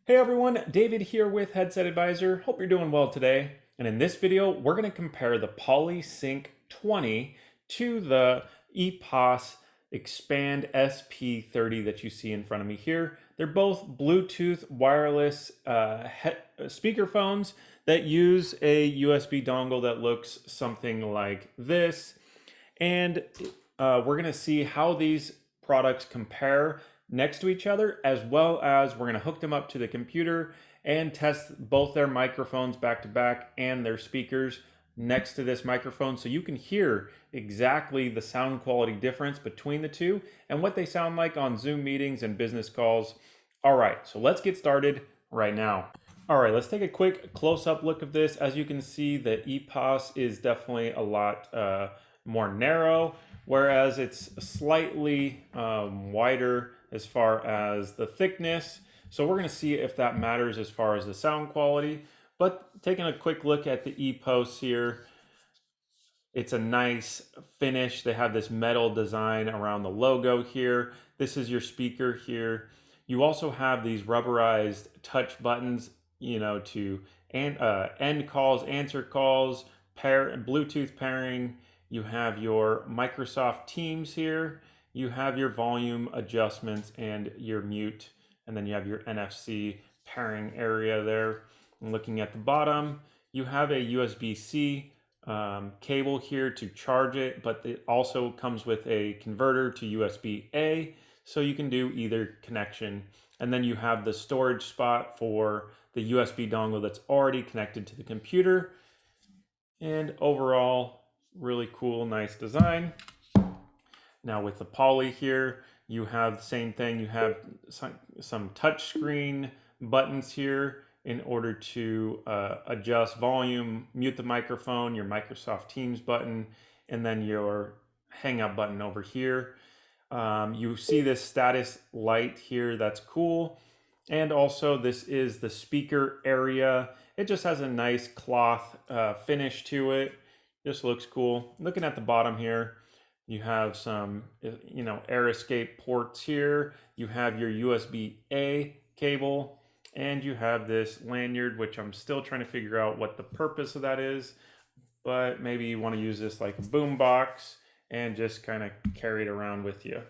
Hey everyone, David here with Headset Advisor. Hope you're doing well today. And in this video, we're going to compare the PolySync 20 to the EPOS Expand SP30 that you see in front of me here. They're both Bluetooth wireless speakerphones that use a USB dongle that looks something like this. And we're going to see how these products compare next to each other, as well as we're going to hook them up to the computer and test both their microphones back to back and their speakers next to this microphone so you can hear exactly the sound quality difference between the two and what they sound like on Zoom meetings and business calls. All right, so let's get started right now. All right, let's take a quick close-up look of this. As you can see, the EPOS is definitely a lot more narrow, whereas it's slightly wider as far as the thickness. So we're going to see if that matters as far as the sound quality. But taking a quick look at the EPOS here, it's a nice finish. They have this metal design around the logo here. This is your speaker here. You also have these rubberized touch buttons, to end calls, answer calls, Bluetooth pairing. You have your Microsoft Teams here. You have your volume adjustments and your mute, and then you have your NFC pairing area there. And looking at the bottom, you have a USB-C cable here to charge it, but it also comes with a converter to USB-A, so you can do either connection. And then you have the storage spot for the USB dongle that's already connected to the computer. And overall, really cool, nice design. Now with the Poly here, you have the same thing. You have some touch screen buttons here in order to adjust volume, mute the microphone, your Microsoft Teams button, and then your hang up button over here. You see this status light here, that's cool. And also this is the speaker area. It just has a nice cloth finish to it. Just looks cool. Looking at the bottom here, you have some, air escape ports here. You have your USB-A cable, and you have this lanyard, which I'm still trying to figure out what the purpose of that is, but maybe you want to use this like a boom box and just kind of carry it around with you.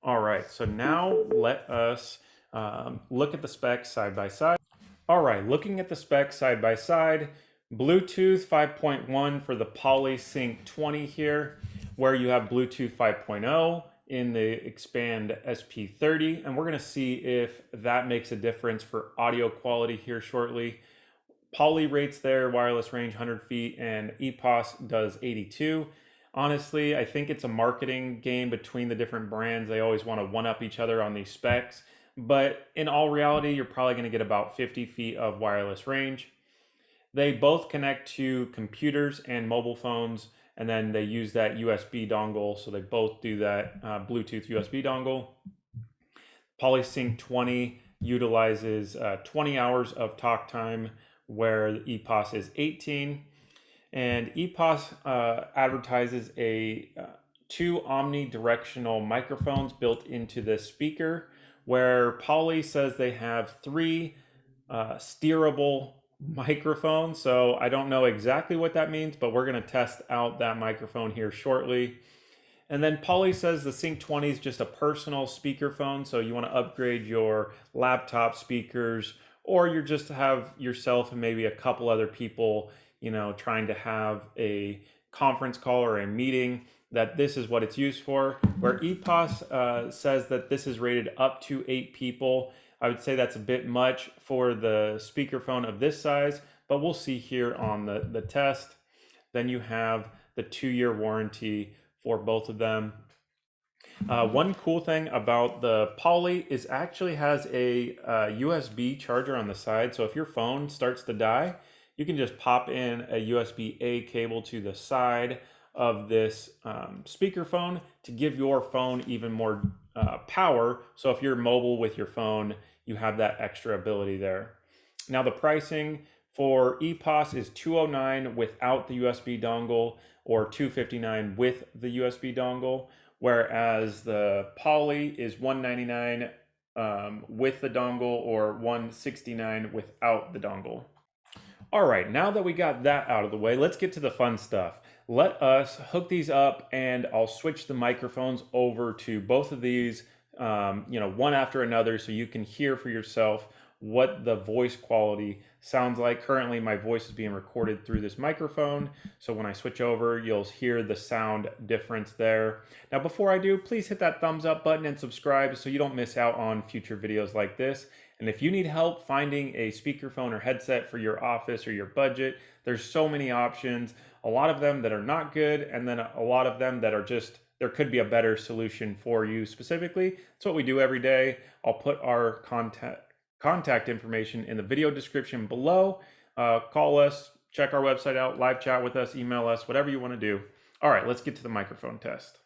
All right, so now let us look at the specs side by side. All right, looking at the specs side by side, Bluetooth 5.1 for the PolySync 20 here, where you have Bluetooth 5.0 in the Expand SP30, and we're going to see if that makes a difference for audio quality here shortly. Poly rates their wireless range 100 feet and EPOS does 82. Honestly, I think it's a marketing game between the different brands. They always want to one-up each other on these specs, but in all reality, you're probably going to get about 50 feet of wireless range. They both connect to computers and mobile phones, and then they use that USB dongle, so they both do that Bluetooth USB dongle. PolySync 20 utilizes 20 hours of talk time, where the EPOS is 18. And EPOS advertises two omnidirectional microphones built into the speaker, where Poly says they have three steerable microphones. So I don't know exactly what that means, but we're going to test out that microphone here shortly. And then Poly says the Sync 20 is just a personal speakerphone, so you want to upgrade your laptop speakers, or you just have yourself and maybe a couple other people, trying to have a conference call or a meeting, that this is what it's used for. Where EPOS says that this is rated up to 8 people. I would say that's a bit much for the speakerphone of this size, but we'll see here on the test. Then you have the 2-year warranty for both of them. One cool thing about the Poly is actually has a USB charger on the side. So if your phone starts to die, you can just pop in a USB-A cable to the side of this speakerphone to give your phone even more power. So if you're mobile with your phone, you have that extra ability there. Now the pricing for EPOS is $209 without the USB dongle, or $259 with the USB dongle, whereas the Poly is $199 with the dongle or 169 without the dongle. All right, now that we got that out of the way, let's get to the fun stuff. Let us hook these up, and I'll switch the microphones over to both of these, one after another, so you can hear for yourself what the voice quality sounds like. Currently, my voice is being recorded through this microphone, so when I switch over, you'll hear the sound difference there. Now, before I do, please hit that thumbs up button and subscribe so you don't miss out on future videos like this. And if you need help finding a speakerphone or headset for your office or your budget, there's so many options. A lot of them that are not good, and then a lot of them that are just, there could be a better solution for you specifically. That's what we do every day. I'll put our contact information in the video description below. Call us, check our website out, live chat with us, email us, whatever you want to do. All right, let's get to the microphone test.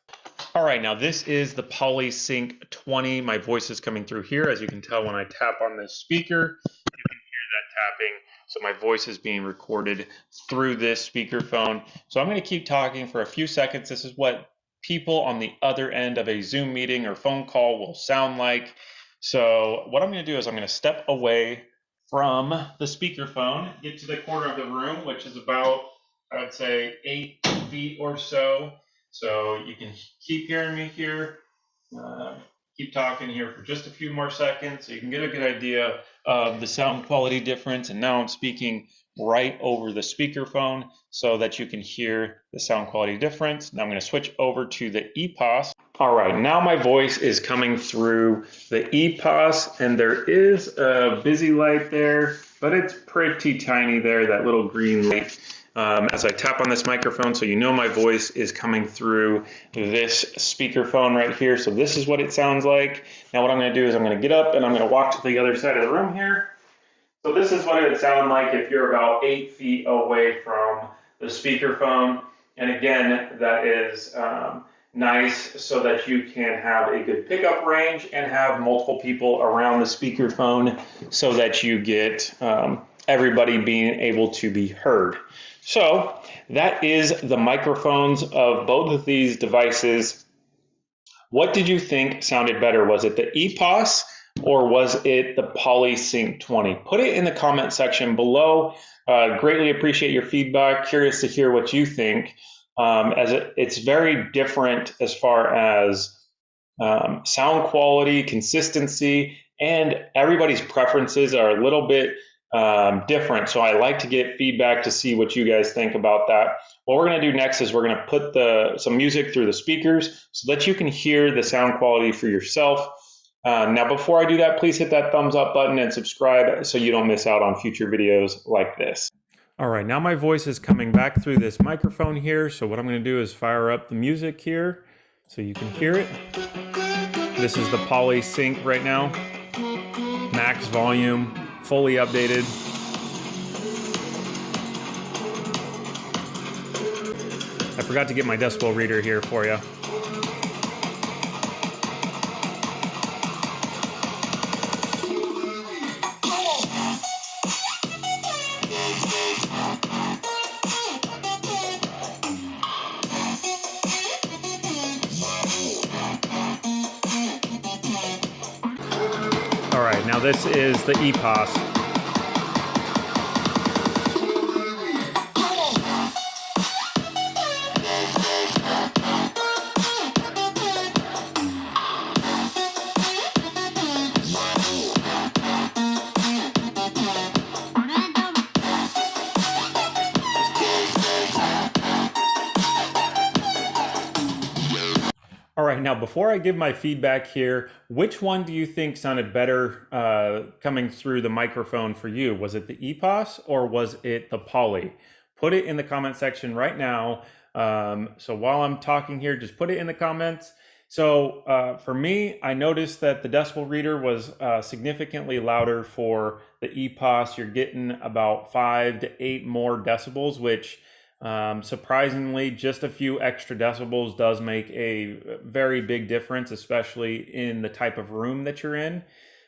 All right, now this is the PolySync 20. My voice is coming through here. As you can tell when I tap on this speaker, you can hear that tapping. So my voice is being recorded through this speakerphone. So I'm going to keep talking for a few seconds. This is what people on the other end of a Zoom meeting or phone call will sound like. So what I'm going to do is I'm going to step away from the speakerphone, get to the corner of the room, which is about, I would say, 8 feet or so. So you can keep hearing me here, keep talking here for just a few more seconds so you can get a good idea of the sound quality difference. And now I'm speaking right over the speakerphone so that you can hear the sound quality difference. Now I'm going to switch over to the EPOS. All right, now my voice is coming through the EPOS, and there is a busy light there, but it's pretty tiny there, that little green light. As I tap on this microphone, so you know my voice is coming through this speakerphone right here. So this is what it sounds like. Now what I'm going to do is I'm going to get up and I'm going to walk to the other side of the room here. So this is what it would sound like if you're about 8 feet away from the speakerphone. And again, that is nice so that you can have a good pickup range and have multiple people around the speakerphone so that you get everybody being able to be heard. So that is the microphones of both of these devices. What did you think sounded better? Was it the EPOS or was it the PolySync 20? Put it in the comment section below. Greatly appreciate your feedback. Curious to hear what you think. It's very different as far as sound quality, consistency, and everybody's preferences are a little bit different. So I like to get feedback to see what you guys think about that. What we're going to do next is we're going to put some music through the speakers so that you can hear the sound quality for yourself. Now, before I do that, please hit that thumbs up button and subscribe so you don't miss out on future videos like this. All right, now my voice is coming back through this microphone here. So what I'm going to do is fire up the music here so you can hear it. This is the PolySync right now. Max volume, fully updated. I forgot to get my decibel reader here for you. All right, now this is the EPOS. All right, now before I give my feedback here, which one do you think sounded better coming through the microphone for you? Was it the EPOS or was it the Poly? Put it in the comment section right now. So while I'm talking here, just put it in the comments. So for me, I noticed that the decibel reader was significantly louder for the EPOS. You're getting about 5 to 8 more decibels, which surprisingly, just a few extra decibels does make a very big difference, especially in the type of room that you're in,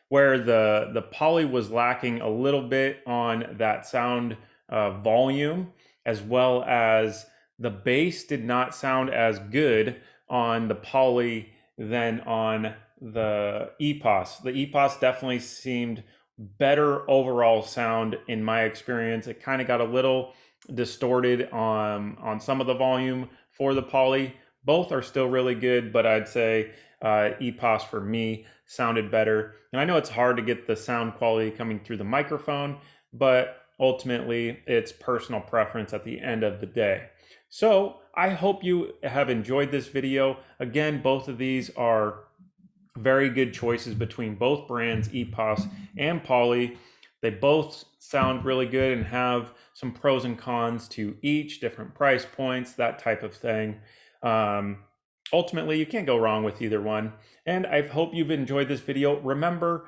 where the Poly was lacking a little bit on that sound volume, as well as the bass did not sound as good on the Poly than on the EPOS. The EPOS definitely seemed better overall sound in my experience. It kind of got a little distorted on some of the volume for the Poly. Both are still really good, but I'd say EPOS for me sounded better. And I know it's hard to get the sound quality coming through the microphone, but ultimately it's personal preference at the end of the day. So I hope you have enjoyed this video. Again, both of these are very good choices between both brands, EPOS and Poly. They both sound really good and have some pros and cons to each, different price points, that type of thing. Ultimately, you can't go wrong with either one. And I hope you've enjoyed this video. Remember,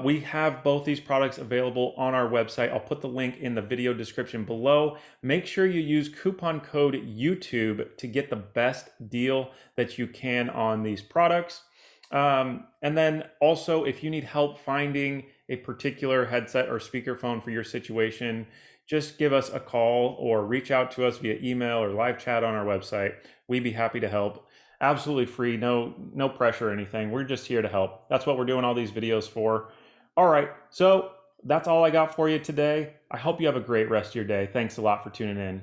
we have both these products available on our website. I'll put the link in the video description below. Make sure you use coupon code YouTube to get the best deal that you can on these products. And then also, if you need help finding a particular headset or speakerphone for your situation, just give us a call or reach out to us via email or live chat on our website. We'd be happy to help. Absolutely free, no pressure or anything. We're just here to help. That's what we're doing all these videos for. All right, so that's all I got for you today. I hope you have a great rest of your day. Thanks a lot for tuning in.